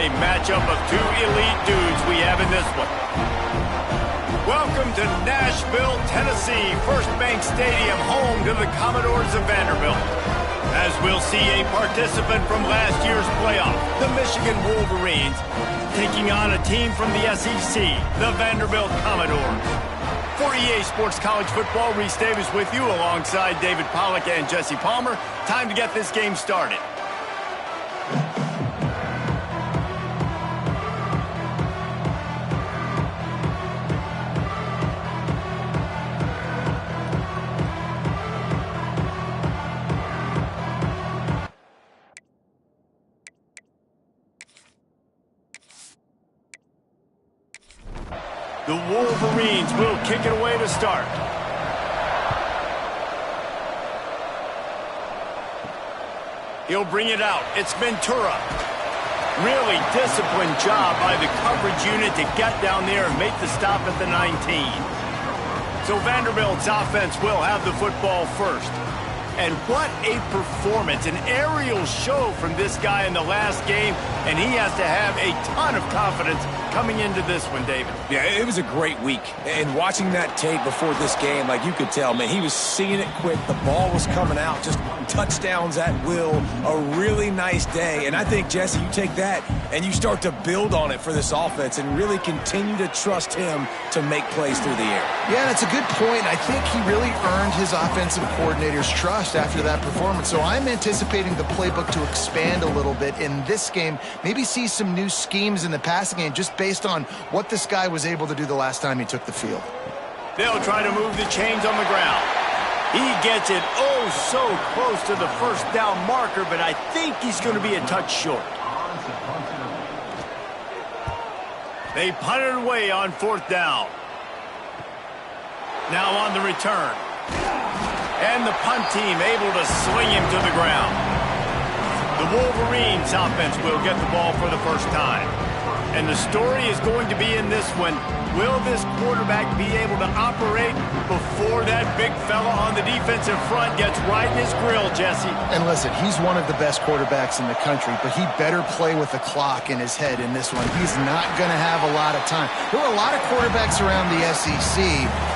a matchup of two elite dudes we have in this one. Welcome to Nashville, Tennessee, First Bank Stadium, home to the Commodores of Vanderbilt. As we'll see a participant from last year's playoff, the Michigan Wolverines, taking on a team from the SEC, the Vanderbilt Commodores. For EA Sports College Football, Reese Davis with you alongside David Pollack and Jesse Palmer. Time to get this game started. The Wolverines will kick it away to start. He'll bring it out. It's Ventura. Really disciplined job by the coverage unit to get down there and make the stop at the 19. So Vanderbilt's offense will have the football first. And what a performance, an aerial show from this guy in the last game, and he has to have a ton of confidence coming into this one, David. Yeah, it was a great week. And watching that tape before this game, like you could tell, man, he was seeing it quick. The ball was coming out, just touchdowns at will. A really nice day. And I think, Jesse, you take that and you start to build on it for this offense and really continue to trust him to make plays through the air. Yeah, that's a good point. I think he really earned his offensive coordinator's trust after that performance. So I'm anticipating the playbook to expand a little bit in this game, maybe see some new schemes in the passing game just based on what this guy was able to do the last time he took the field. They'll try to move the chains on the ground. He gets it oh so close to the first down marker, but I think he's going to be a touch short. They punt it away on fourth down. Now on the return. And the punt team able to sling him to the ground. The Wolverines offense will get the ball for the first time. And the story is going to be in this one. Will this quarterback be able to operate before that big fella on the defensive front gets right in his grill, Jesse? And listen, he's one of the best quarterbacks in the country, but he better play with the clock in his head in this one. He's not going to have a lot of time. There were a lot of quarterbacks around the SEC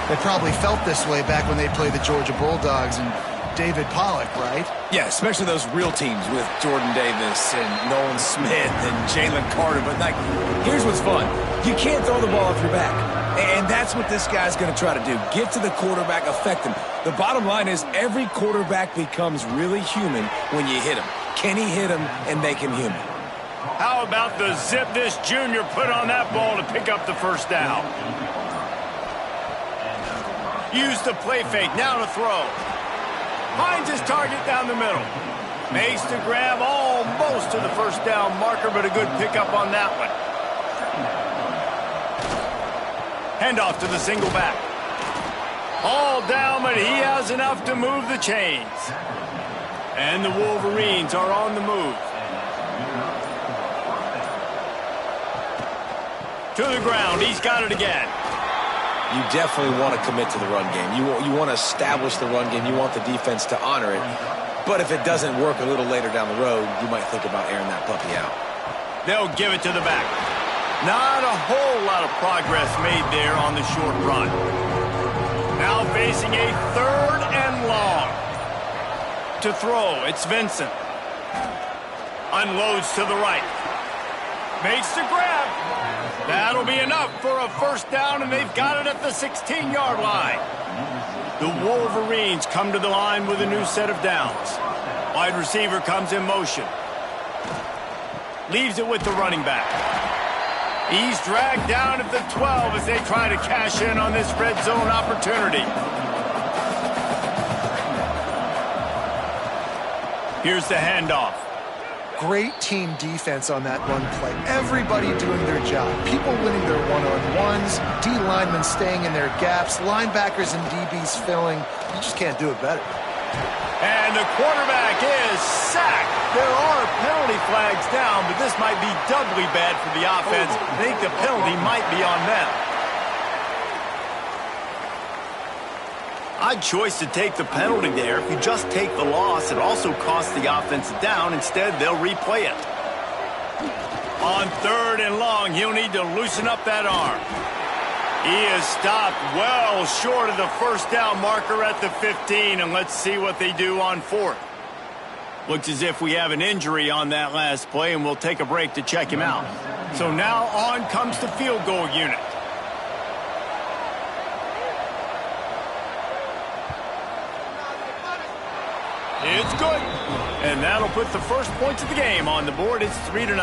that probably felt this way back when they played the Georgia Bulldogs and David Pollack, right? Yeah, especially those real teams with Jordan Davis and Nolan Smith and Jalen Carter. But, like, here's what's fun. You can't throw the ball off your back. And that's what this guy's going to try to do. Get to the quarterback, affect him. The bottom line is every quarterback becomes really human when you hit him. Can he hit him and make him human? How about the zip this junior put on that ball to pick up the first down? Use the play fake. Now to throw. Finds his target down the middle. Makes the grab almost to the first down marker, but a good pickup on that one. Handoff to the single back. All down, but he has enough to move the chains. And the Wolverines are on the move. To the ground. He's got it again. You definitely want to commit to the run game. You want to establish the run game. You want the defense to honor it. But if it doesn't work a little later down the road, you might think about airing that puppy out. They'll give it to the back. Not a whole lot of progress made there on the short run. Now facing a third and long. To throw, it's Vincent. Unloads to the right. Makes the grab. That'll be enough for a first down, and they've got it at the 16-yard line. The Wolverines come to the line with a new set of downs. Wide receiver comes in motion. Leaves it with the running back. He's dragged down at the 12 as they try to cash in on this red zone opportunity. Here's the handoff. Great team defense on that run play. Everybody doing their job. People winning their one-on-ones, D linemen staying in their gaps, linebackers and DBs filling. You just can't do it better. And the quarterback is sacked. There are penalty flags down, but this might be doubly bad for the offense. I think the penalty might be on them. Odd choice to take the penalty there. If you just take the loss, it also costs the offense down. Instead, they'll replay it. On 3rd and long, he'll need to loosen up that arm. He is stopped well short of the first down marker at the 15, and let's see what they do on 4th. Looks as if we have an injury on that last play, and we'll take a break to check him out. So now on comes the field goal unit. It's good. And that'll put the first points of the game on the board. It's 3-0.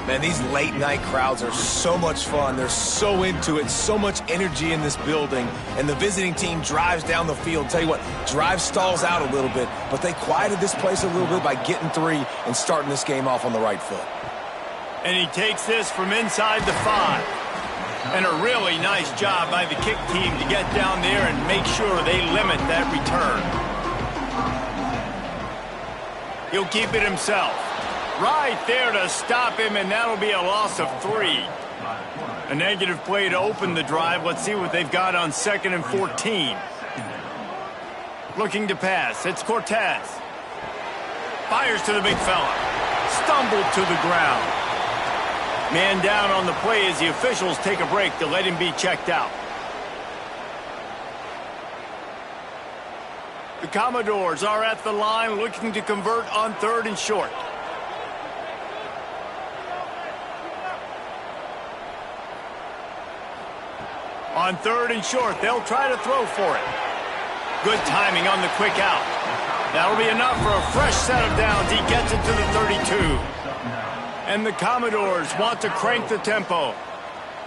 Man, these late-night crowds are so much fun. They're so into it, so much energy in this building. And the visiting team drives down the field. Tell you what, drive stalls out a little bit, but they quieted this place a little bit by getting 3 and starting this game off on the right foot. And he takes this from inside the 5. And a really nice job by the kick team to get down there and make sure they limit that return. He'll keep it himself. Right there to stop him, and that'll be a loss of 3. A negative play to open the drive. Let's see what they've got on 2nd and 14. Looking to pass. It's Cortez. Fires to the big fella. Stumbled to the ground. Man down on the play as the officials take a break to let him be checked out. The Commodores are at the line looking to convert on 3rd and short. On 3rd and short, they'll try to throw for it. Good timing on the quick out. That'll be enough for a fresh set of downs. He gets it to the 32. And the Commodores want to crank the tempo.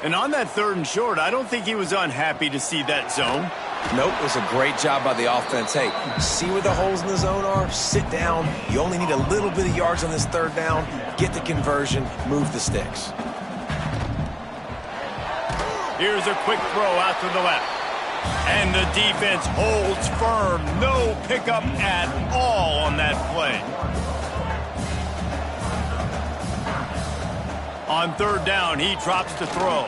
And on that 3rd and short, I don't think he was unhappy to see that zone. Nope, it was a great job by the offense. Hey, see where the holes in the zone are? Sit down. You only need a little bit of yards on this 3rd down. Get the conversion. Move the sticks. Here's a quick throw out to the left. And the defense holds firm. No pickup at all on that play. On 3rd down, he drops to throw.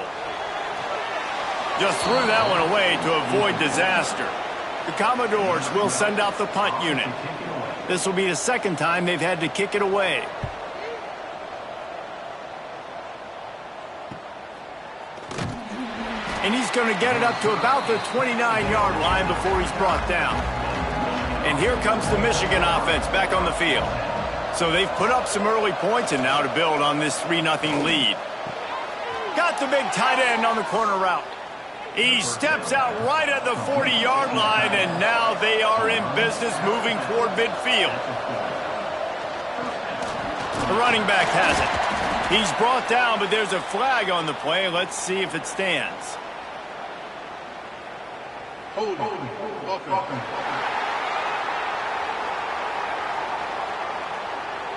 Just threw that one away to avoid disaster. The Commodores will send out the punt unit. This will be the 2nd time they've had to kick it away. And he's going to get it up to about the 29-yard line before he's brought down. And here comes the Michigan offense back on the field. So they've put up some early points, and now to build on this 3-0 lead. Got the big tight end on the corner route. He steps out right at the 40-yard line, and now they are in business moving toward midfield. The running back has it. He's brought down, but there's a flag on the play. Let's see if it stands.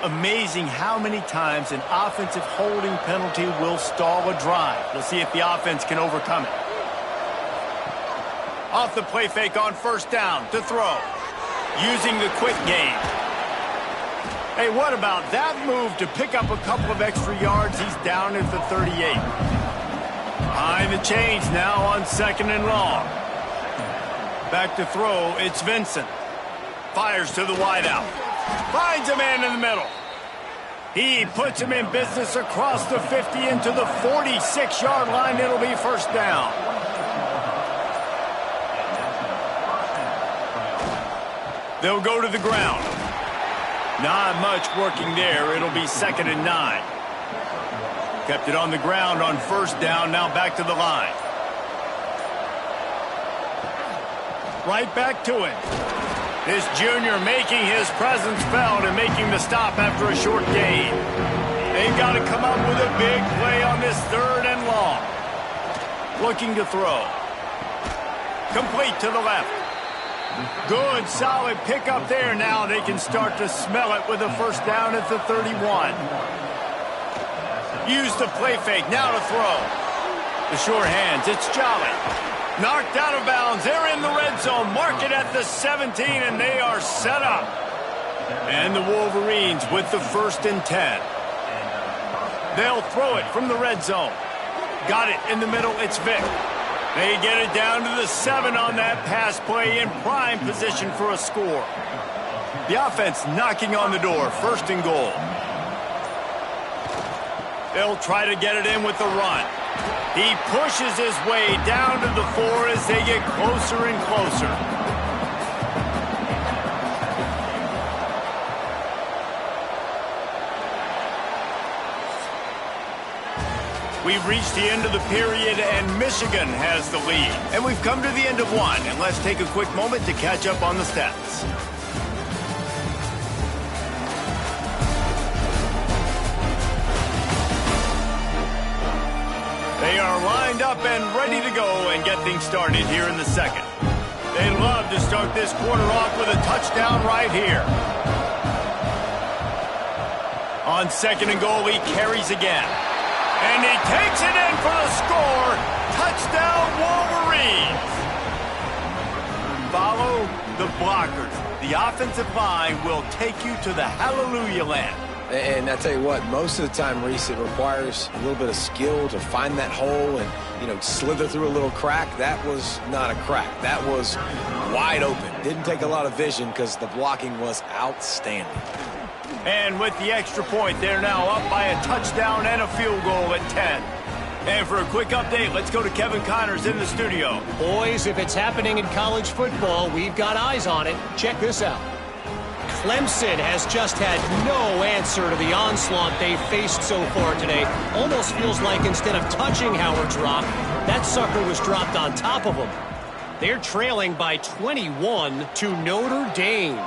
Amazing how many times an offensive holding penalty will stall a drive. We'll see if the offense can overcome it. Off the play fake on 1st down to throw. Using the quick game. Hey, what about that move to pick up a couple of extra yards? He's down at the 38. Behind the chains now on 2nd and long. Back to throw, it's Vincent. Fires to the wideout. Finds a man in the middle. He puts him in business across the 50 into the 46-yard line. It'll be 1st down. They'll go to the ground. Not much working there. It'll be 2nd and 9. Kept it on the ground on 1st down. Now back to the line. Right back to it. This junior making his presence felt and making the stop after a short gain. They've got to come up with a big play on this 3rd and long. Looking to throw. Complete to the left. Good, solid pickup there. Now they can start to smell it with a 1st down at the 31. Use the play fake. Now to throw. The short hands. It's Jolly. Knocked out of bounds. They're in the red zone. Mark it at the 17, and they are set up. And the Wolverines with the 1st and 10. They'll throw it from the red zone. Got it in the middle. It's Vic. They get it down to the 7 on that pass play in prime position for a score. The offense knocking on the door. 1st and goal. They'll try to get it in with the run. He pushes his way down to the 4 as they get closer and closer. We've reached the end of the period, and Michigan has the lead. And we've come to the end of one, and let's take a quick moment to catch up on the stats. They are lined up and ready to go and get things started here in the second. They love to start this quarter off with a touchdown right here. On second and goal, he carries again. And he takes it in for the score. Touchdown, Wolverines. Follow the blockers. The offensive line will take you to the hallelujah land. And I tell you what, most of the time, Reese, it requires a little bit of skill to find that hole and, slither through a little crack. That was not a crack. That was wide open. Didn't take a lot of vision because the blocking was outstanding. And with the extra point, they're now up by a touchdown and a field goal at 10. And for a quick update, let's go to Kevin Connors in the studio. Boys, if it's happening in college football, we've got eyes on it. Check this out. Clemson has just had no answer to the onslaught they've faced so far today. Almost feels like instead of touching Howard's Rock, that sucker was dropped on top of him. They're trailing by 21 to Notre Dame.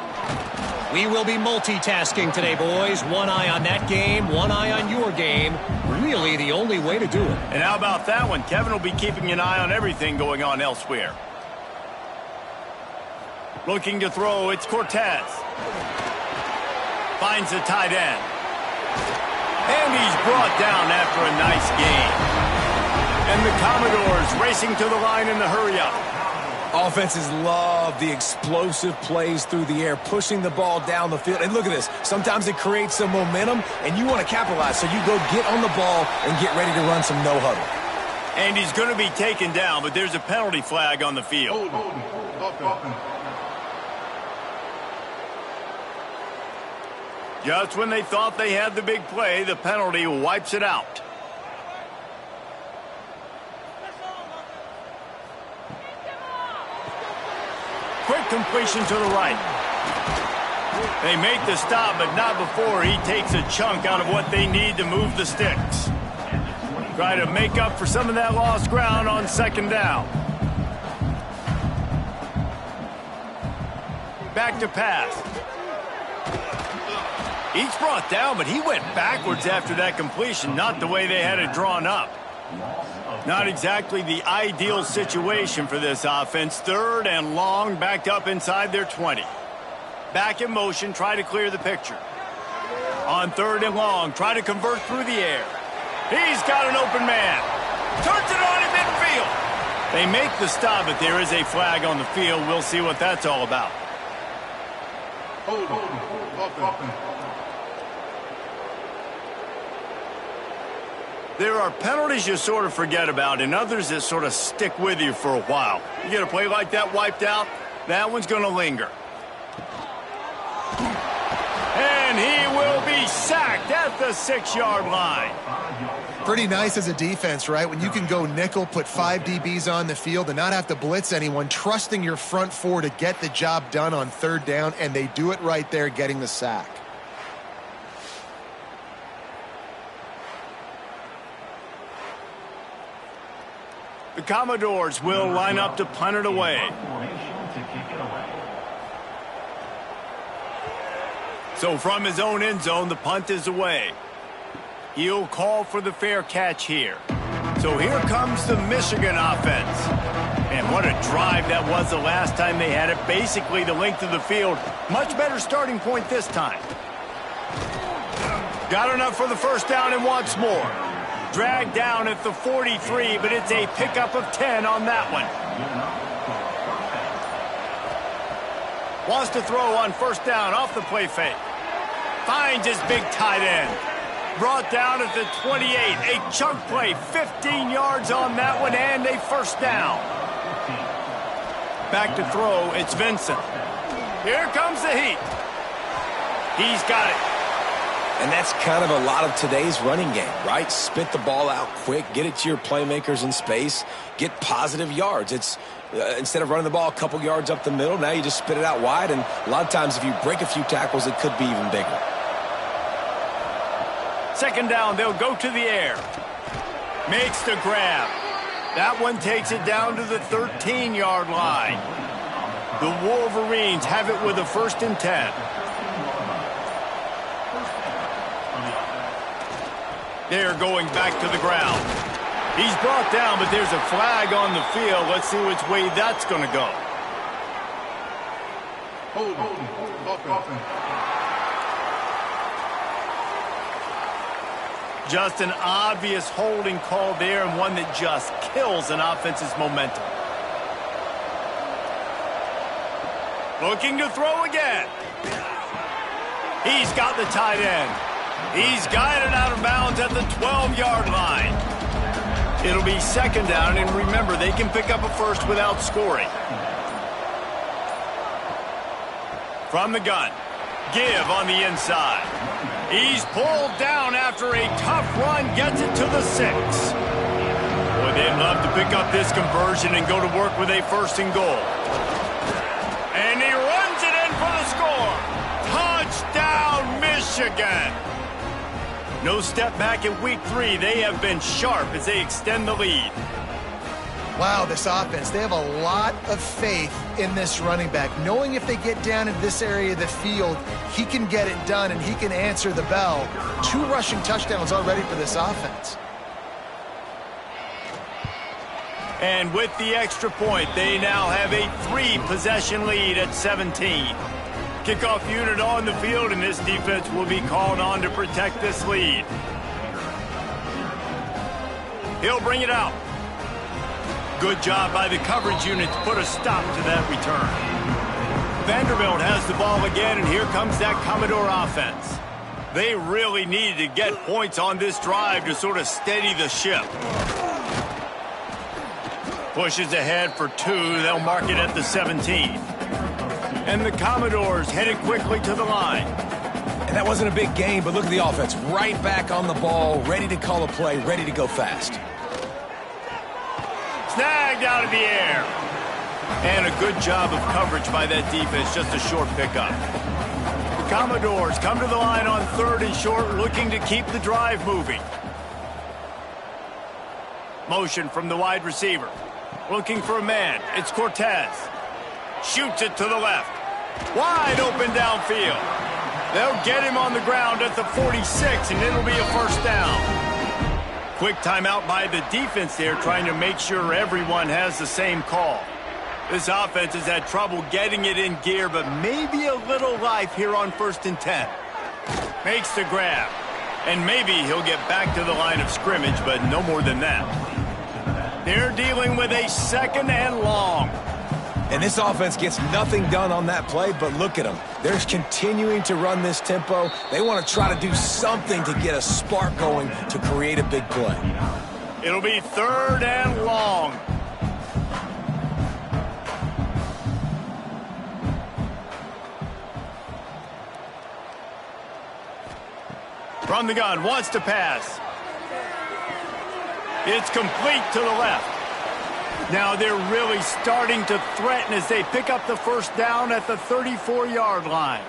We will be multitasking today, boys. One eye on that game, one eye on your game. Really the only way to do it. And how about that one? Kevin will be keeping an eye on everything going on elsewhere. Looking to throw, it's Cortez. Finds the tight end. And he's brought down after a nice gain. And the Commodores racing to the line in the hurry-up. Offenses love the explosive plays through the air, pushing the ball down the field. And look at this. Sometimes it creates some momentum, and you want to capitalize. So you go get on the ball and get ready to run some no-huddle. And he's going to be taken down, but there's a penalty flag on the field. Just when they thought they had the big play, the penalty wipes it out. Quick completion to the right. They make the stop, but not before he takes a chunk out of what they need to move the sticks. Try to make up for some of that lost ground on second down. Back to pass. He's brought down, but he went backwards after that completion, not the way they had it drawn up. Not exactly the ideal situation for this offense. Third and long, backed up inside their 20. Back in motion, try to clear the picture. On third and long, try to convert through the air. He's got an open man. Turns it on in midfield. They make the stop, but there is a flag on the field. We'll see what that's all about. There are penalties you sort of forget about and others that sort of stick with you for a while. You get a play like that wiped out, that one's going to linger. And he will be sacked at the 6-yard line. Pretty nice as a defense, right? When you can go nickel, put 5 DBs on the field and not have to blitz anyone, trusting your front 4 to get the job done on third down, and they do it right there, getting the sack. The Commodores will line up to punt it away. So from his own end zone, the punt is away. He'll call for the fair catch here. So here comes the Michigan offense. And what a drive that was the last time they had it. Basically the length of the field. Much better starting point this time. Got enough for the first down and wants more. Dragged down at the 43, but it's a pickup of 10 on that one. Wants to throw on first down off the play fake. Finds his big tight end. Brought down at the 28. A chunk play, 15 yards on that one, and a first down. Back to throw, it's Vincent. Here comes the heat. He's got it. And that's kind of a lot of today's running game, right? Spit the ball out quick, get it to your playmakers in space, get positive yards. It's instead of running the ball a couple yards up the middle, now you just spit it out wide, and a lot of times if you break a few tackles, it could be even bigger. Second down, they'll go to the air. Makes the grab. That one takes it down to the 13-yard line. The Wolverines have it with a 1st and 10. They're going back to the ground. He's brought down, but there's a flag on the field. Let's see which way that's going to go. Just an obvious holding call there, and one that just kills an offense's momentum. Looking to throw again. He's got the tight end. He's guided out of bounds at the 12-yard line. It'll be 2nd down, and remember, they can pick up a first without scoring. From the gun, give on the inside. He's pulled down after a tough run, gets it to the 6. Boy, they'd love to pick up this conversion and go to work with a 1st and goal. And he runs it in for the score. Touchdown, Michigan. No step back in week 3. They have been sharp as they extend the lead. Wow, this offense, they have a lot of faith in this running back, knowing if they get down in this area of the field, he can get it done and he can answer the bell. 2 rushing touchdowns already for this offense. And with the extra point, they now have a 3-possession lead at 17. Kickoff unit on the field, and this defense will be called on to protect this lead. He'll bring it out. Good job by the coverage unit to put a stop to that return. Vanderbilt has the ball again, and here comes that Commodore offense. They really needed to get points on this drive to sort of steady the ship. Pushes ahead for 2. They'll mark it at the 17. And the Commodores headed quickly to the line. And that wasn't a big gain, but look at the offense. Right back on the ball, ready to call a play, ready to go fast. Snagged out of the air. And a good job of coverage by that defense, just a short pickup. The Commodores come to the line on 3rd and short, looking to keep the drive moving. Motion from the wide receiver. Looking for a man. It's Cortez. Shoots it to the left. Wide open downfield. They'll get him on the ground at the 46, and it'll be a 1st down. Quick timeout by the defense there, trying to make sure everyone has the same call. This offense has had trouble getting it in gear, but maybe a little life here on 1st and 10. Makes the grab. And maybe he'll get back to the line of scrimmage, but no more than that. They're dealing with a 2nd and long. And this offense gets nothing done on that play, but look at them. They're continuing to run this tempo. They want to try to do something to get a spark going to create a big play. It'll be 3rd and long. From the gun, wants to pass. It's complete to the left. Now they're really starting to threaten as they pick up the 1st down at the 34-yard line.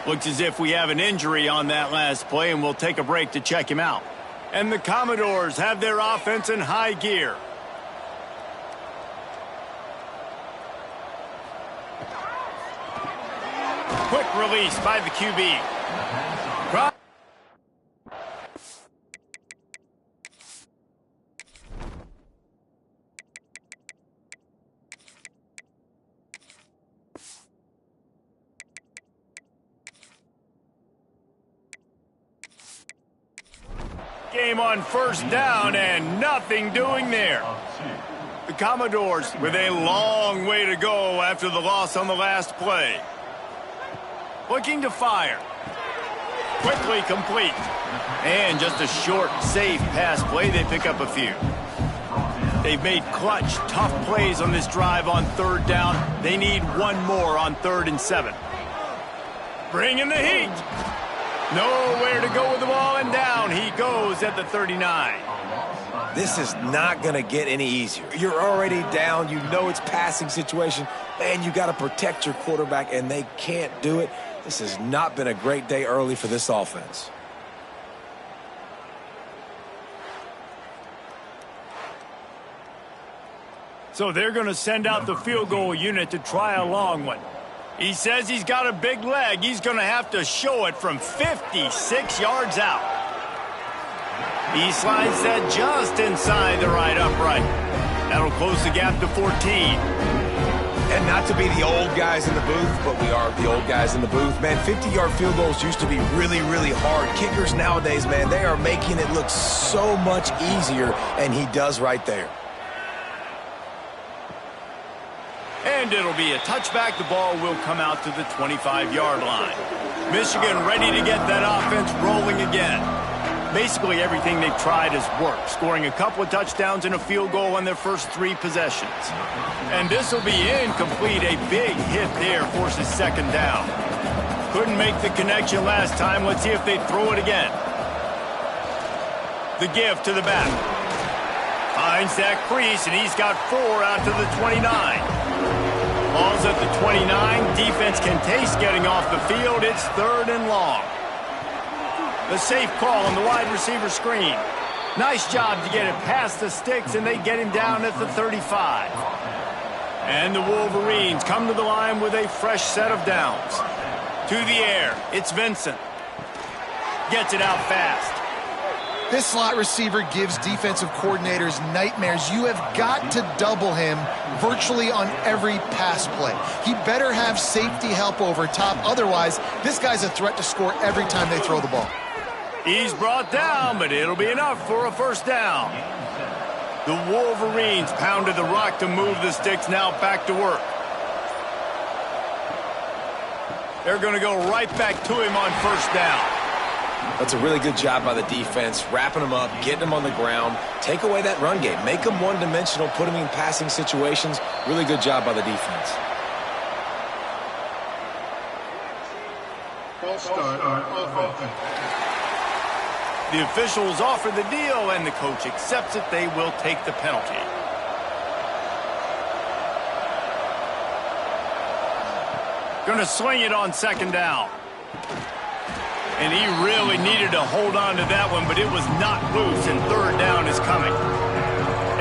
Looks as if we have an injury on that last play, and we'll take a break to check him out. And the Commodores have their offense in high gear. Quick release by the QB. Game on 1st down, and nothing doing there. The Commodores with a long way to go after the loss on the last play. Looking to fire. Quickly complete. And just a short, safe pass play. They pick up a few. They've made clutch, tough plays on this drive on 3rd down. They need one more on 3rd and 7. Bring in the heat. Nowhere to go with the ball, and down he goes at the 39. This is not going to get any easier. You're already down. You know it's passing situation. Man, you got to protect your quarterback, and they can't do it. This has not been a great day early for this offense. So they're going to send out the field goal unit to try a long one. He says he's got a big leg. He's going to have to show it from 56 yards out. He slides that just inside the right upright. That'll close the gap to 14. And not to be the old guys in the booth, but we are the old guys in the booth. Man, 50-yard field goals used to be really, really hard. Kickers nowadays, man, they are making it look so much easier, and he does right there. And it'll be a touchback. The ball will come out to the 25-yard line. Michigan ready to get that offense rolling again. Basically everything they've tried has worked, scoring a couple of touchdowns and a field goal on their first 3 possessions. And this will be incomplete. A big hit there forces second down. Couldn't make the connection last time. Let's see if they throw it again. The give to the back. Finds that crease, and he's got 4 out to the 29. Ball's at the 29. Defense can taste getting off the field. It's 3rd and long. The safe call on the wide receiver screen. Nice job to get it past the sticks, and they get him down at the 35. And the Wolverines come to the line with a fresh set of downs. To the air, it's Vincent. Gets it out fast. This slot receiver gives defensive coordinators nightmares. You have got to double him virtually on every pass play. He better have safety help over top. Otherwise, this guy's a threat to score every time they throw the ball. He's brought down, but it'll be enough for a first down. The Wolverines pounded the rock to move the sticks, now back to work. They're going to go right back to him on first down. That's a really good job by the defense, wrapping them up, getting them on the ground. Take away that run game. Make them one-dimensional, put them in passing situations. Really good job by the defense. False start on offense. The officials offer the deal, and the coach accepts it. They will take the penalty. Going to swing it on second down. And he really needed to hold on to that one, but it was not loose, and third down is coming.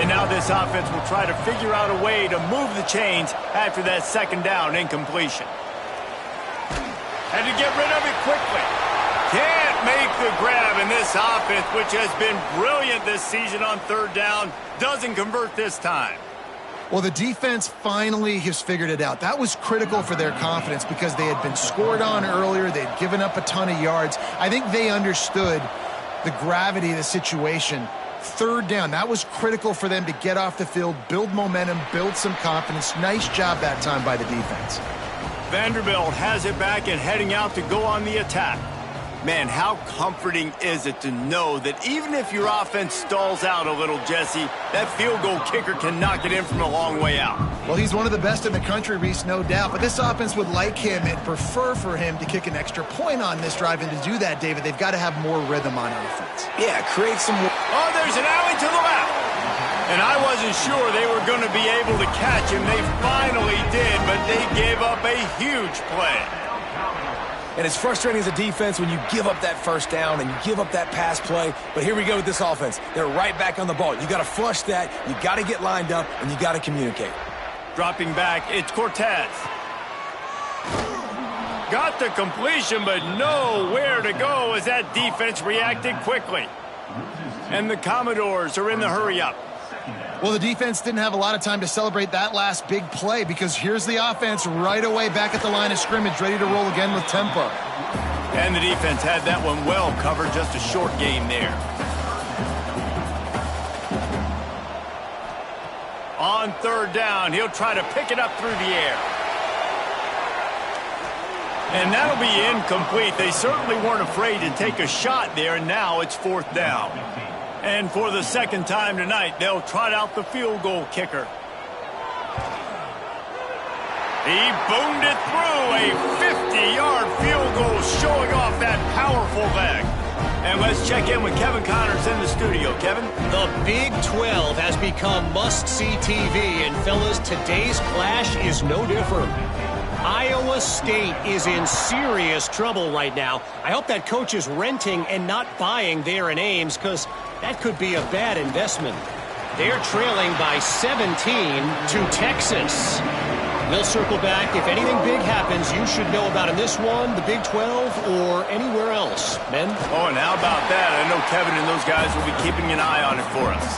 And now this offense will try to figure out a way to move the chains after that second down incompletion. Had to get rid of it quickly. Can't make the grab, and this offense, which has been brilliant this season on third down, doesn't convert this time. Well, the defense finally has figured it out. That was critical for their confidence because they had been scored on earlier. They'd given up a ton of yards. I think they understood the gravity of the situation. Third down, that was critical for them to get off the field, build momentum, build some confidence. Nice job that time by the defense. Vanderbilt has it back and heading out to go on the attack. Man, how comforting is it to know that even if your offense stalls out a little, Jesse, that field goal kicker can knock it in from a long way out. Well, he's one of the best in the country, Reese, no doubt. But this offense would like him and prefer for him to kick an extra point on this drive. And to do that, David, they've got to have more rhythm on offense. Yeah, create some more. Oh, there's an alley to the left. And I wasn't sure they were going to be able to catch him. They finally did, but they gave up a huge play. And it's frustrating as a defense when you give up that first down and you give up that pass play. But here we go with this offense. They're right back on the ball. You got to flush that. You got to get lined up, and you got to communicate. Dropping back, it's Cortez. Got the completion, but nowhere to go as that defense reacted quickly. And the Commodores are in the hurry-up. Well, the defense didn't have a lot of time to celebrate that last big play because here's the offense right away back at the line of scrimmage, ready to roll again with tempo. And the defense had that one well covered, just a short game there. On third down, he'll try to pick it up through the air. And that'll be incomplete. They certainly weren't afraid to take a shot there, and now it's fourth down. And for the second time tonight, they'll trot out the field goal kicker. He boomed it through a 50-yard field goal, showing off that powerful leg. And let's check in with Kevin Connors in the studio. Kevin? The Big 12 has become must-see TV, and fellas, today's clash is no different. Iowa State is in serious trouble right now. I hope that coach is renting and not buying there in Ames, because that could be a bad investment. They're trailing by 17 to Texas. We'll circle back. If anything big happens, you should know about in this one, the Big 12, or anywhere else. Men? Oh, and how about that? I know Kevin and those guys will be keeping an eye on it for us.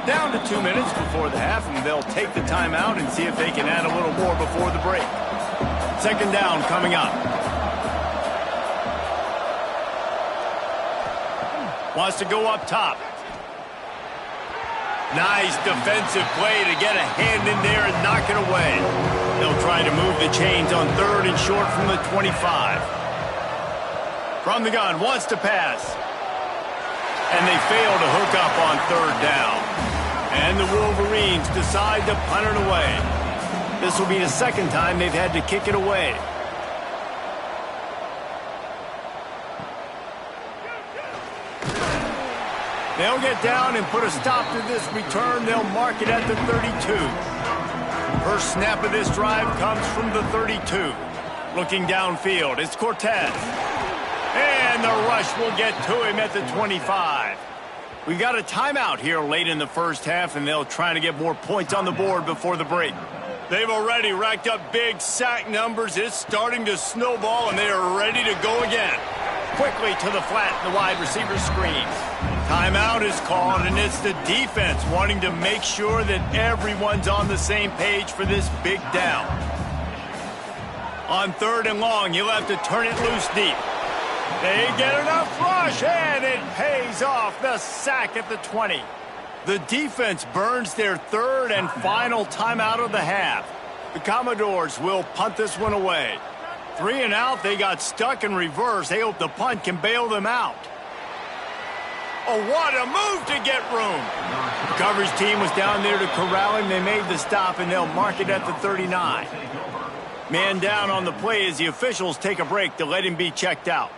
Down to 2 minutes before the half, and they'll take the timeout and see if they can add a little more before the break. Second down coming up. Wants to go up top. Nice defensive play to get a hand in there and knock it away. They'll try to move the chains on third and short from the 25. From the gun, wants to pass. And they fail to hook up on third down. And the Wolverines decide to punt it away. This will be the second time they've had to kick it away. They'll get down and put a stop to this return. They'll mark it at the 32. First snap of this drive comes from the 32. Looking downfield, it's Cortez. And the rush will get to him at the 25. We got a timeout here late in the first half, and they'll try to get more points on the board before the break. They've already racked up big sack numbers. It's starting to snowball, and they are ready to go again. Quickly to the flat, the wide receiver screen. Timeout is called, and it's the defense wanting to make sure that everyone's on the same page for this big down. On third and long, you'll have to turn it loose deep. They get enough rush, and it pays off. The sack at the 20. The defense burns their third and final timeout of the half. The Commodores will punt this one away. 3 and out, they got stuck in reverse. They hope the punt can bail them out. Oh, what a move to get room. The coverage team was down there to corral him. They made the stop, and they'll mark it at the 39. Man down on the play as the officials take a break to let him be checked out.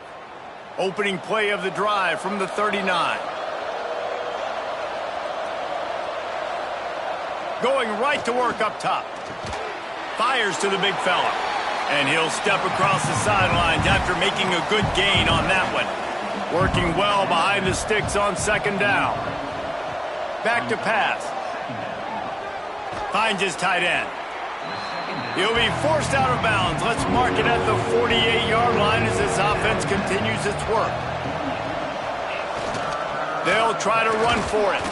Opening play of the drive from the 39. Going right to work up top. Fires to the big fella. And he'll step across the sidelines after making a good gain on that one. Working well behind the sticks on second down. Back to pass. Finds his tight end. He'll be forced out of bounds. Let's mark it at the 48-yard line as this offense continues its work. They'll try to run for it.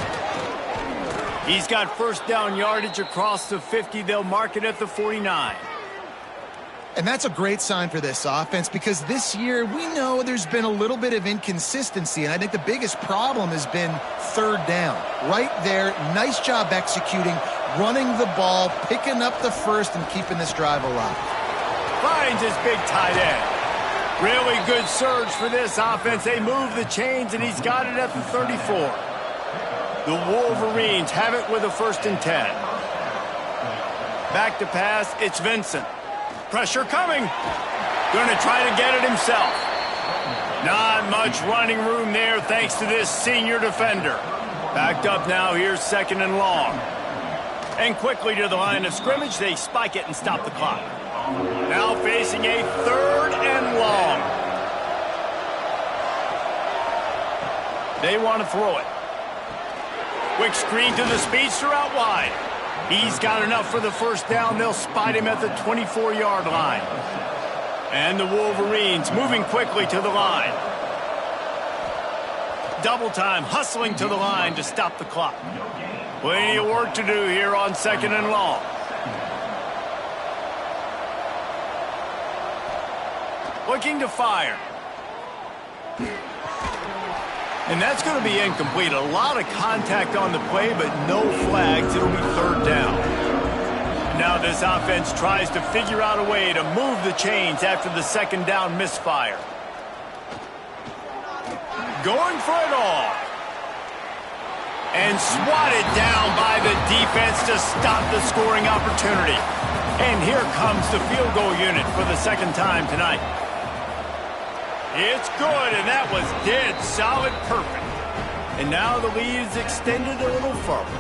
He's got first down yardage across the 50. They'll mark it at the 49. And that's a great sign for this offense, because this year we know there's been a little bit of inconsistency, and I think the biggest problem has been third down. Right there, nice job executing, running the ball, picking up the first, and keeping this drive alive. Finds his big tight end. Really good surge for this offense. They move the chains, and he's got it at the 34. The Wolverines have it with a 1st and 10. Back to pass, it's Vincent. Pressure coming. Going to try to get it himself. Not much running room there thanks to this senior defender. Backed up now, here's 2nd and long. And quickly to the line of scrimmage, they spike it and stop the clock. Now facing a 3rd and long. They want to throw it. Quick screen to the speedster out wide. He's got enough for the first down. They'll spot him at the 24-yard line. And the Wolverines moving quickly to the line. Double time, hustling to the line to stop the clock. Plenty of work to do here on 2nd and long. Looking to fire. And that's going to be incomplete. A lot of contact on the play, but no flags. It'll be 3rd down. Now this offense tries to figure out a way to move the chains after the 2nd down misfire. Going for it all. And swatted down by the defense to stop the scoring opportunity. And here comes the field goal unit for the second time tonight. It's good, and that was dead solid perfect. And now the lead is extended a little further.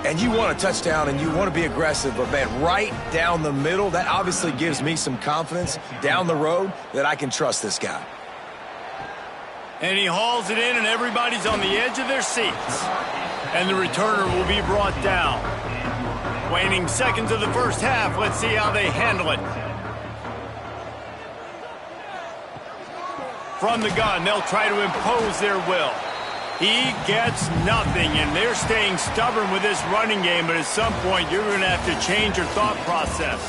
And you want a touchdown, and you want to be aggressive, but, man, right down the middle, that obviously gives me some confidence down the road that I can trust this guy. And he hauls it in, and everybody's on the edge of their seats. And the returner will be brought down. Waning seconds of the first half. Let's see how they handle it. From the gun, they'll try to impose their will. He gets nothing, and they're staying stubborn with this running game, but at some point, you're going to have to change your thought process.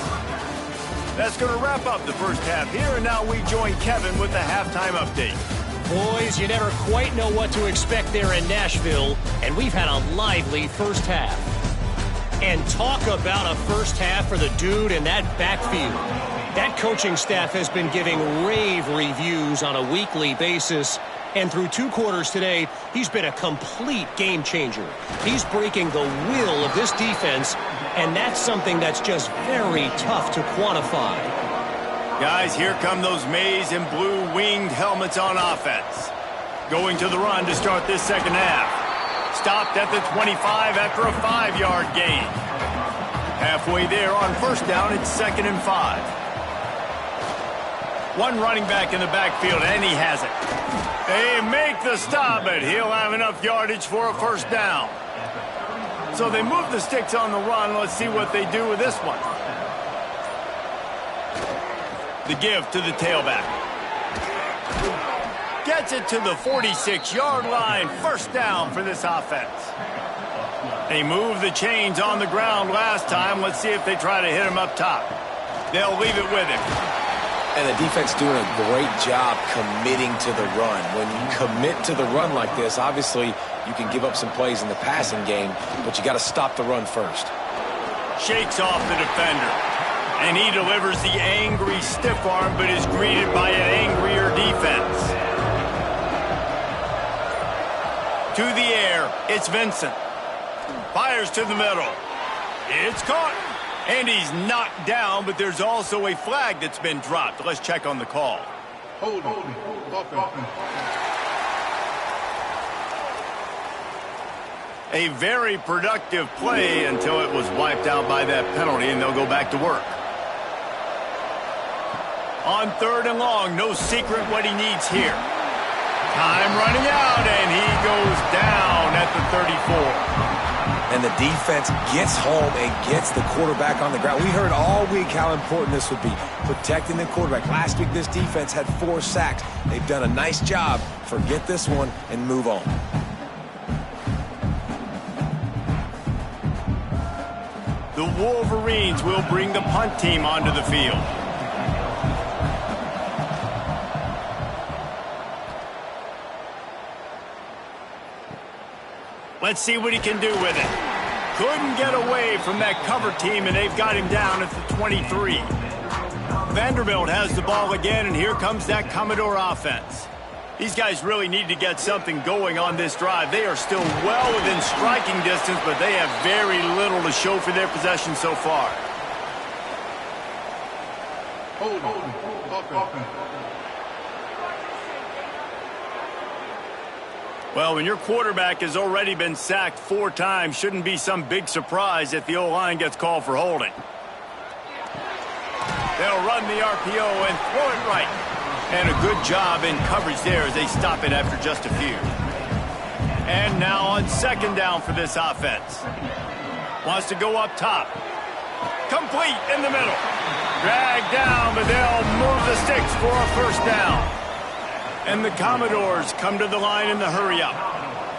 That's going to wrap up the first half here, and now we join Kevin with the halftime update. Boys, you never quite know what to expect there in Nashville, and we've had a lively first half. And talk about a first half for the dude in that backfield. That coaching staff has been giving rave reviews on a weekly basis. And through 2 quarters today, he's been a complete game changer. He's breaking the will of this defense, and that's something that's just very tough to quantify. Guys, here come those maize and blue winged helmets on offense. Going to the run to start this second half. Stopped at the 25 after a 5-yard gain. Halfway there on first down, it's 2nd and 5. One running back in the backfield, and he has it. They make the stop, but he'll have enough yardage for a first down. So they move the sticks on the run. Let's see what they do with this one. The give to the tailback. Gets it to the 46-yard line. First down for this offense. They moved the chains on the ground last time. Let's see if they try to hit him up top. They'll leave it with him. And the defense doing a great job committing to the run. When you commit to the run like this, obviously you can give up some plays in the passing game, but you got to stop the run first. Shakes off the defender. And he delivers the angry stiff arm, but is greeted by an angrier defense. To the air, it's Vincent. Fires to the middle. It's caught. And he's knocked down, but there's also a flag that's been dropped. Let's check on the call. Holding. Offense. A very productive play until it was wiped out by that penalty, and they'll go back to work. On 3rd and long, no secret what he needs here. Time running out, and he goes down at the 34. And the defense gets home and gets the quarterback on the ground. We heard all week how important this would be, protecting the quarterback. Last week, this defense had 4 sacks. They've done a nice job. Forget this one and move on. The Wolverines will bring the punt team onto the field. Let's see what he can do with it. Couldn't get away from that cover team, and they've got him down at the 23. Vanderbilt has the ball again, and here comes that Commodore offense. These guys really need to get something going on this drive. They are still well within striking distance, but they have very little to show for their possession so far. Holding. Offense. Well, when your quarterback has already been sacked 4 times, shouldn't be some big surprise if the O-line gets called for holding. They'll run the RPO and throw it right. And a good job in coverage there as they stop it after just a few. And now on 2nd down for this offense. Wants to go up top. Complete in the middle. Dragged down, but they'll move the sticks for a first down. And the Commodores come to the line in the hurry-up.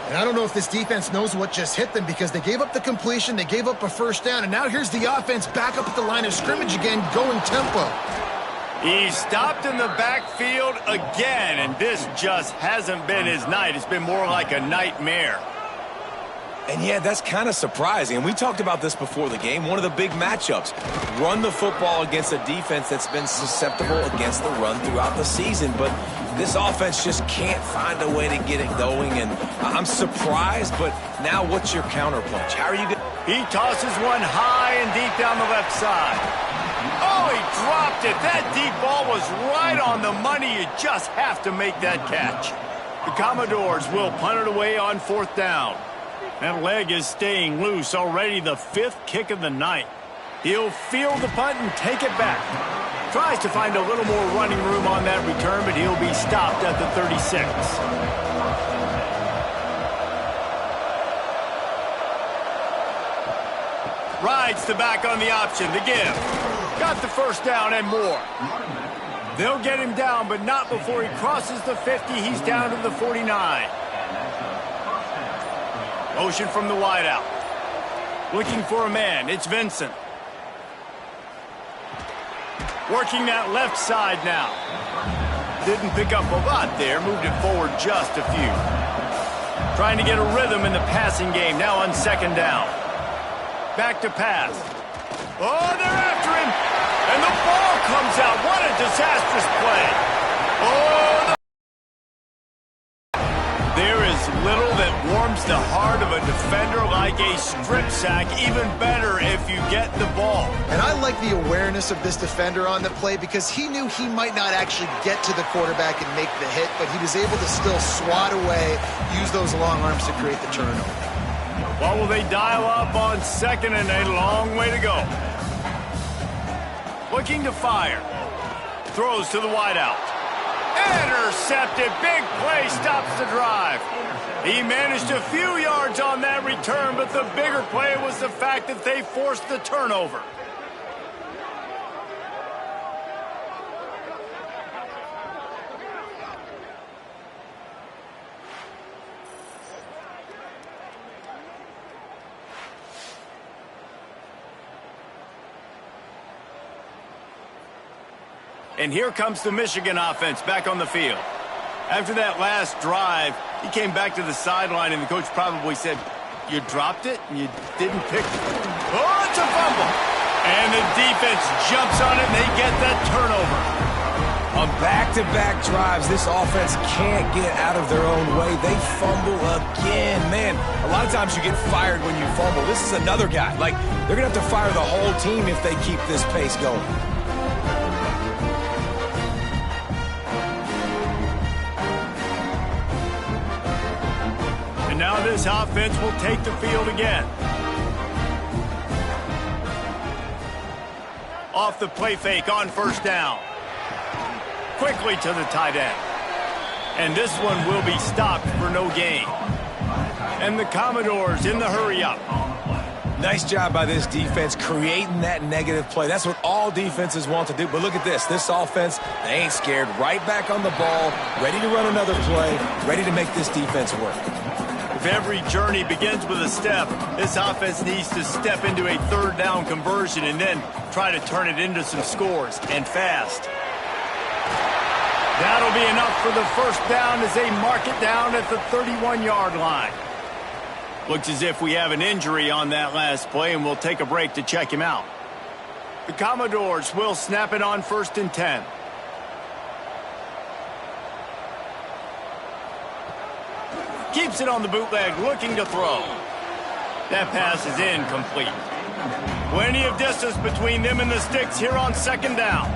And I don't know if this defense knows what just hit them, because they gave up the completion, they gave up a first down, and now here's the offense back up at the line of scrimmage again, going tempo. He's stopped in the backfield again, and this just hasn't been his night. It's been more like a nightmare. And yeah, that's kind of surprising. And we talked about this before the game. One of the big matchups. Run the football against a defense that's been susceptible against the run throughout the season. But This offense just can't find a way to get it going, and I'm surprised, but now what's your counterpunch? How are you going to... He tosses one high and deep down the left side. Oh, he dropped it. That deep ball was right on the money. You just have to make that catch. The Commodores will punt it away on 4th down. That leg is staying loose, already the 5th kick of the night. He'll field the punt and take it back. Tries to find a little more running room on that return, but he'll be stopped at the 36. Rides the back on the option, the give. Got the first down and more. They'll get him down, but not before he crosses the 50. He's down to the 49. Motion from the wideout. Looking for a man. It's Vincent. Working that left side now. Didn't pick up a lot there. Moved it forward just a few. Trying to get a rhythm in the passing game. Now on 2nd down. Back to pass. Oh, they're after him. And the ball comes out. What a disastrous play. Oh, there is little that warms the heart of a defender like a strip sack. Even better if you get the ball. And I like the awareness of this defender on the play because he knew he might not actually get to the quarterback and make the hit, but he was able to still swat away, use those long arms to create the turnover. What will they dial up on 2nd and a long way to go? Looking to fire. Throws to the wideout. Intercepted. Big play stops the drive. He managed a few yards on that return, but the bigger play was the fact that they forced the turnover. And here comes the Michigan offense back on the field. After that last drive, he came back to the sideline, and the coach probably said, you dropped it and you didn't pick it. Oh, it's a fumble. And the defense jumps on it, and they get that turnover. On back-to-back drives, this offense can't get out of their own way. They fumble again. Man, a lot of times you get fired when you fumble. This is another guy. Like, they're going to have to fire the whole team if they keep this pace going. And now this offense will take the field again. Off the play fake on 1st down. Quickly to the tight end. And this one will be stopped for no gain. And the Commodores in the hurry-up. Nice job by this defense creating that negative play. That's what all defenses want to do. But look at this. This offense, they ain't scared. Right back on the ball, ready to run another play, ready to make this defense work. If every journey begins with a step, this offense needs to step into a 3rd down conversion and then try to turn it into some scores, and fast. That'll be enough for the 1st down as they mark it down at the 31-yard line. Looks as if we have an injury on that last play, and we'll take a break to check him out. The Commodores will snap it on 1st and 10. Keeps it on the bootleg, looking to throw. That pass is incomplete. Plenty of distance between them and the sticks here on 2nd down.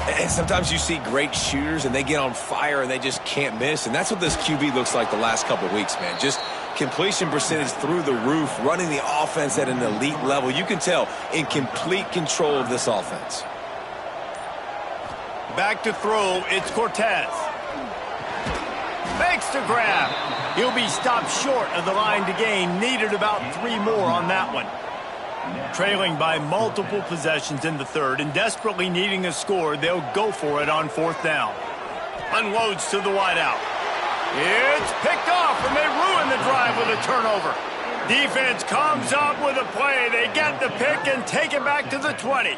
And sometimes you see great shooters, and they get on fire, and they just can't miss. And that's what this QB looks like the last couple of weeks, man. Just completion percentage through the roof, running the offense at an elite level. You can tell in complete control of this offense. Back to throw, it's Cortez. Makes the grab. He'll be stopped short of the line to gain. Needed about 3 more on that one. Trailing by multiple possessions in the 3rd and desperately needing a score, they'll go for it on 4th down. Unloads to the wideout. It's picked off, and they ruin the drive with a turnover. Defense comes up with a play. They get the pick and take it back to the 20.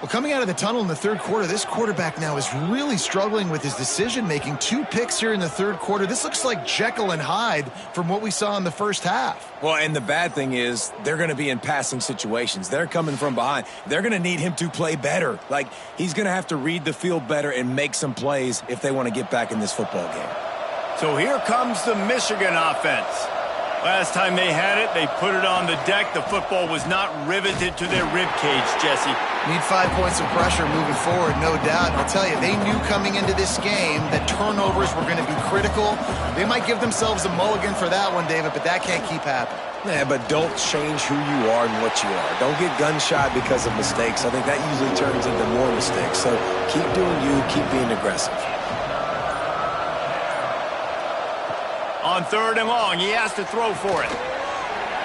Well, coming out of the tunnel in the third quarter, this quarterback now is really struggling with his decision-making. 2 picks here in the third quarter. This looks like Jekyll and Hyde from what we saw in the first half. Well, and the bad thing is they're going to be in passing situations. They're coming from behind. They're going to need him to play better. Like, he's going to have to read the field better and make some plays if they want to get back in this football game. So here comes the Michigan offense. Last time they had it, they put it on the deck. The football was not riveted to their rib cage, Jesse. Need 5 points of pressure moving forward, no doubt. And I'll tell you, they knew coming into this game that turnovers were going to be critical. They might give themselves a mulligan for that one, David, but that can't keep happening. Yeah, but don't change who you are and what you are. Don't get gun-shy because of mistakes. I think that usually turns into more mistakes. So keep doing you, keep being aggressive. On 3rd and long, he has to throw for it.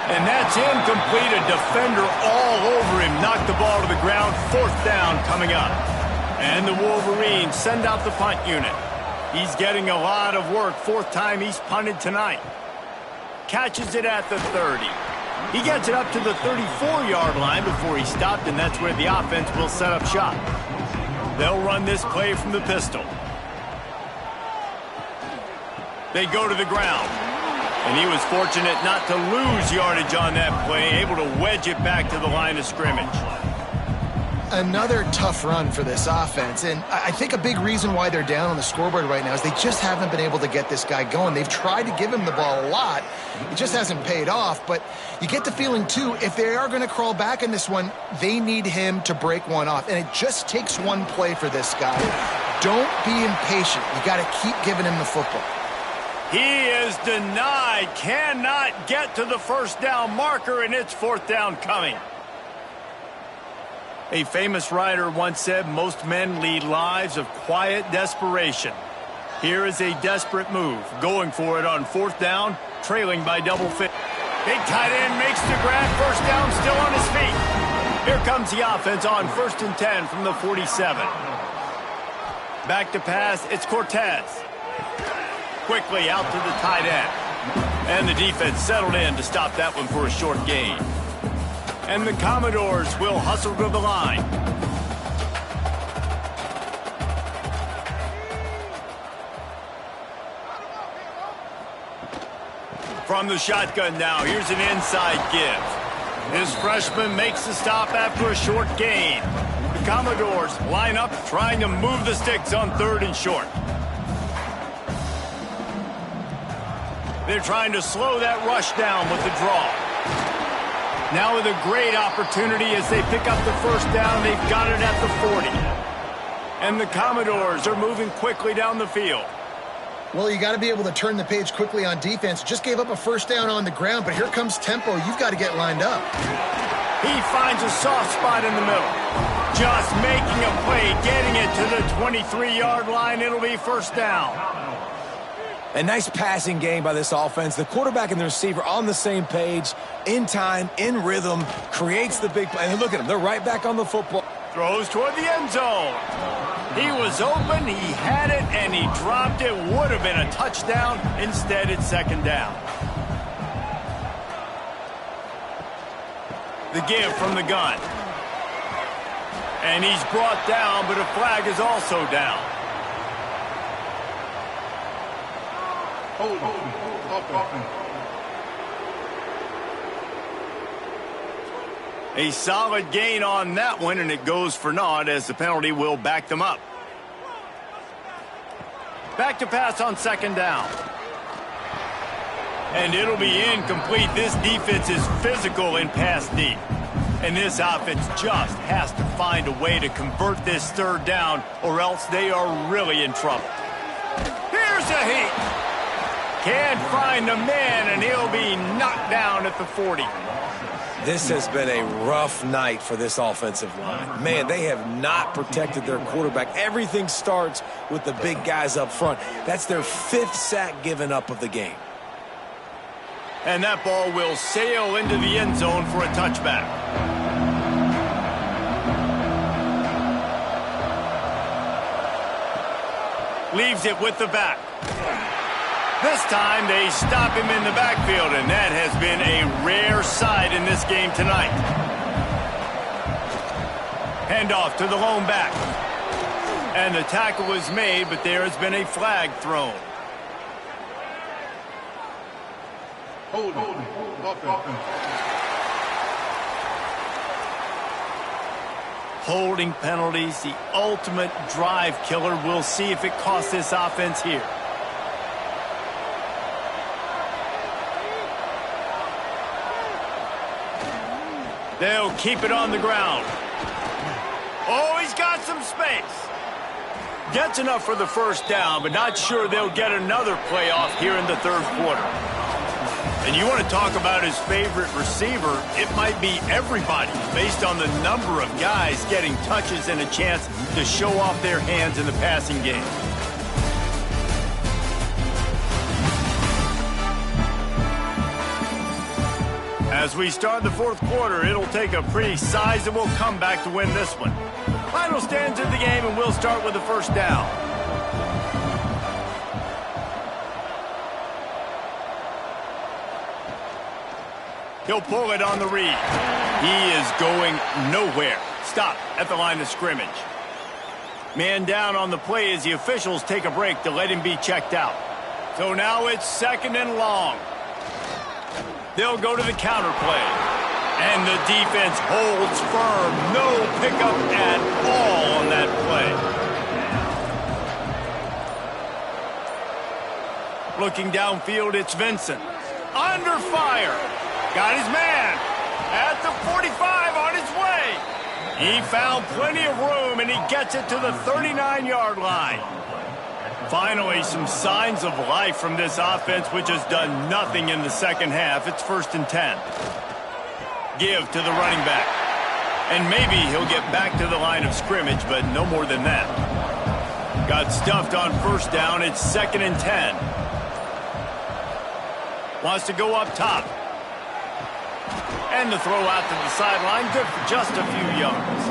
And that's incomplete. A defender all over him. Knocked the ball to the ground. 4th down coming up. And the Wolverines send out the punt unit. He's getting a lot of work. 4th time he's punted tonight. Catches it at the 30. He gets it up to the 34-yard line before he stopped, and that's where the offense will set up shop. They'll run this play from the pistol. They go to the ground. And he was fortunate not to lose yardage on that play, able to wedge it back to the line of scrimmage. Another tough run for this offense, and I think a big reason why they're down on the scoreboard right now is they just haven't been able to get this guy going. They've tried to give him the ball a lot. It just hasn't paid off, but you get the feeling, too, if they are going to crawl back in this one, they need him to break one off, and it just takes one play for this guy. Don't be impatient. You got to keep giving him the football. He is denied, cannot get to the 1st down marker, and it's 4th down coming. A famous writer once said, most men lead lives of quiet desperation. Here is a desperate move, going for it on 4th down, trailing by double figures. Big tight end makes the grab, 1st down, still on his feet. Here comes the offense on 1st and 10 from the 47. Back to pass, it's Cortez. Quickly out to the tight end. And the defense settled in to stop that one for a short gain. And the Commodores will hustle to the line. From the shotgun now, here's an inside give. This freshman makes the stop after a short gain. The Commodores line up trying to move the sticks on 3rd and short. They're trying to slow that rush down with the draw. Now with a great opportunity as they pick up the 1st down. They've got it at the 40. And the Commodores are moving quickly down the field. Well, you got to be able to turn the page quickly on defense. Just gave up a 1st down on the ground, but here comes tempo. You've got to get lined up. He finds a soft spot in the middle. Just making a play, getting it to the 23-yard line. It'll be 1st down. A nice passing game by this offense. The quarterback and the receiver on the same page, in time, in rhythm, creates the big play. And look at them. They're right back on the football. Throws toward the end zone. He was open, he had it, and he dropped it. Would have been a touchdown. Instead, it's 2nd down. The give from the gun. And he's brought down, but a flag is also down. A solid gain on that one, and it goes for naught as the penalty will back them up. Back to pass on 2nd down. And it'll be incomplete. This defense is physical in pass deep. And this offense just has to find a way to convert this 3rd down, or else they are really in trouble. Here's a heat. Can't find a man, and he'll be knocked down at the 40. This has been a rough night for this offensive line. Man, they have not protected their quarterback. Everything starts with the big guys up front. That's their 5th sack given up of the game. And that ball will sail into the end zone for a touchback. Leaves it with the back. This time they stop him in the backfield, and that has been a rare sight in this game tonight. Handoff to the lone back. And the tackle was made, but there has been a flag thrown. Holding. Offense. Holding penalties, the ultimate drive killer. We'll see if it costs this offense here. They'll keep it on the ground. Oh, he's got some space. Gets enough for the first down, but not sure they'll get another playoff here in the third quarter. And you want to talk about his favorite receiver, it might be everybody based on the number of guys getting touches and a chance to show off their hands in the passing game. As we start the fourth quarter, it'll take a pretty sizable comeback to win this one. Final stands in the game, and we'll start with the first down. He'll pull it on the read. He is going nowhere. Stop at the line of scrimmage. Man down on the play as the officials take a break to let him be checked out. So now it's 2nd and long. They'll go to the counter play. And the defense holds firm. No pickup at all on that play. Looking downfield, it's Vincent. Under fire. Got his man. At the 45 on his way. He found plenty of room, and he gets it to the 39-yard line. Finally, some signs of life from this offense, which has done nothing in the second half. It's 1st and 10. Give to the running back. And maybe he'll get back to the line of scrimmage, but no more than that. Got stuffed on first down. It's 2nd and 10. Wants to go up top. And the throw out to the sideline. Good for just a few yards.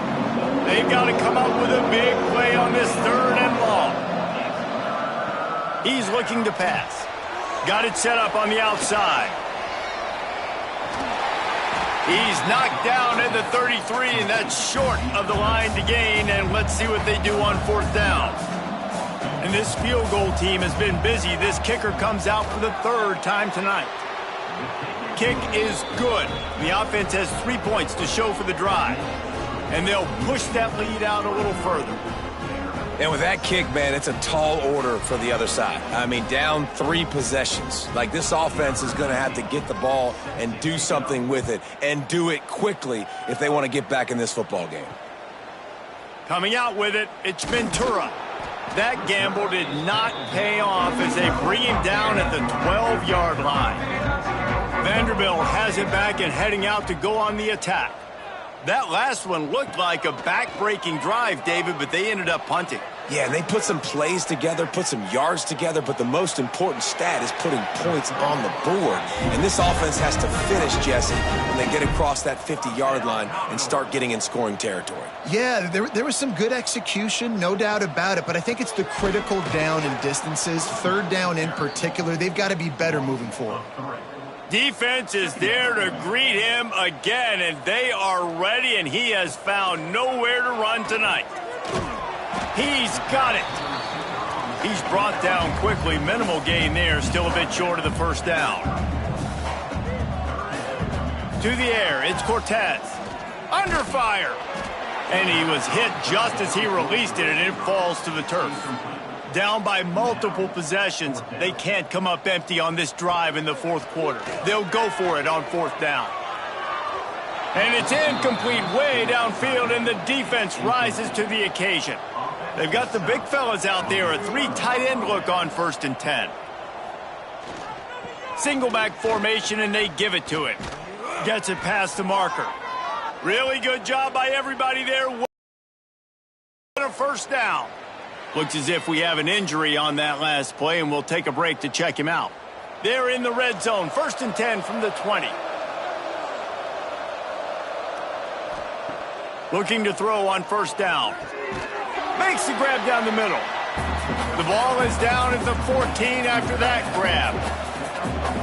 They've got to come up with a big play on this 3rd and long. He's looking to pass. Got it set up on the outside. He's knocked down at the 33, and that's short of the line to gain. And let's see what they do on 4th down. And this field goal team has been busy. This kicker comes out for the 3rd time tonight. Kick is good. The offense has 3 points to show for the drive. And they'll push that lead out a little further. And with that kick, man, it's a tall order for the other side. I mean, down 3 possessions. Like, this offense is going to have to get the ball and do something with it, and do it quickly if they want to get back in this football game. Coming out with it, it's Ventura. That gamble did not pay off as they bring him down at the 12-yard line. Vanderbilt has it back and heading out to go on the attack. That last one looked like a back-breaking drive, David, but they ended up punting. Yeah, and they put some plays together, put some yards together, but the most important stat is putting points on the board. And this offense has to finish, Jesse, when they get across that 50-yard line and start getting in scoring territory. Yeah, there was some good execution, no doubt about it, but I think it's the critical down and distances, 3rd down in particular. They've got to be better moving forward. Defense is there to greet him again, and they are ready, and he has found nowhere to run tonight. He's got it. He's brought down quickly. Minimal gain there, still a bit short of the 1st down. To the air, it's Cortez. Under fire. And he was hit just as he released it, and it falls to the turf. Down by multiple possessions, they can't come up empty on this drive in the 4th quarter. They'll go for it on 4th down. And it's incomplete way downfield, and the defense rises to the occasion. They've got the big fellas out there, a 3 tight end look on 1st and 10. Single back formation, and they give it to him. Gets it past the marker. Really good job by everybody there. A 1st down. Looks as if we have an injury on that last play, and we'll take a break to check him out. They're in the red zone. 1st and 10 from the 20. Looking to throw on 1st down. Makes the grab down the middle. The ball is down at the 14 after that grab.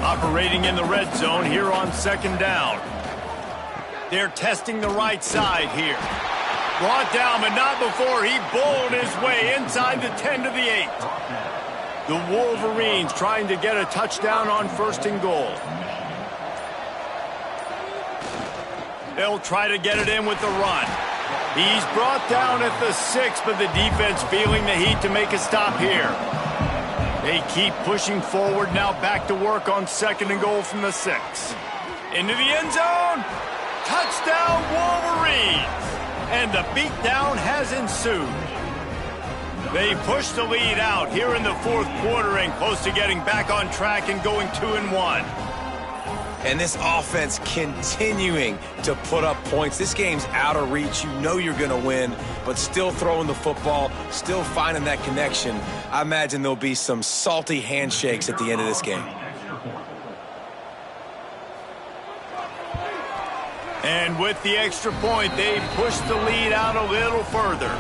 Operating in the red zone here on 2nd down. They're testing the right side here. Brought down, but not before he bowled his way inside the 10 to the 8. The Wolverines trying to get a touchdown on 1st and goal. They'll try to get it in with the run. He's brought down at the 6, but the defense feeling the heat to make a stop here. They keep pushing forward, now back to work on 2nd and goal from the 6. Into the end zone. Touchdown, Wolverines. And the beatdown has ensued. They push the lead out here in the 4th quarter and close to getting back on track and going 2-1. And this offense continuing to put up points. This game's out of reach. You know you're going to win, but still throwing the football, still finding that connection. I imagine there'll be some salty handshakes at the end of this game. And with the extra point, they push the lead out a little further.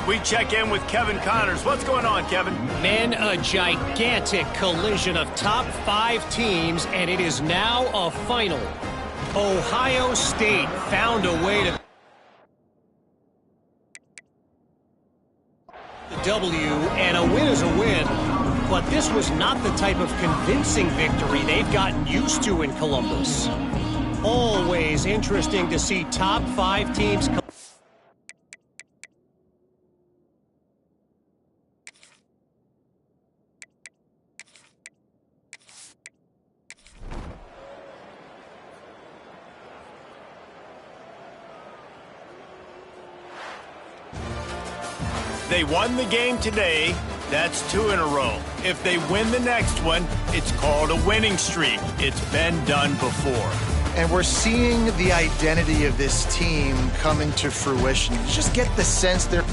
We check in with Kevin Connors. What's going on, Kevin? Men, a gigantic collision of top 5 teams, and it is now a final. Ohio State found a way to the W, and a win is a win. But this was not the type of convincing victory they've gotten used to in Columbus. Always interesting to see top 5 teams. They won the game today. That's 2 in a row. If they win the next one, it's called a winning streak. It's been done before. And we're seeing the identity of this team come into fruition. You just get the sense they're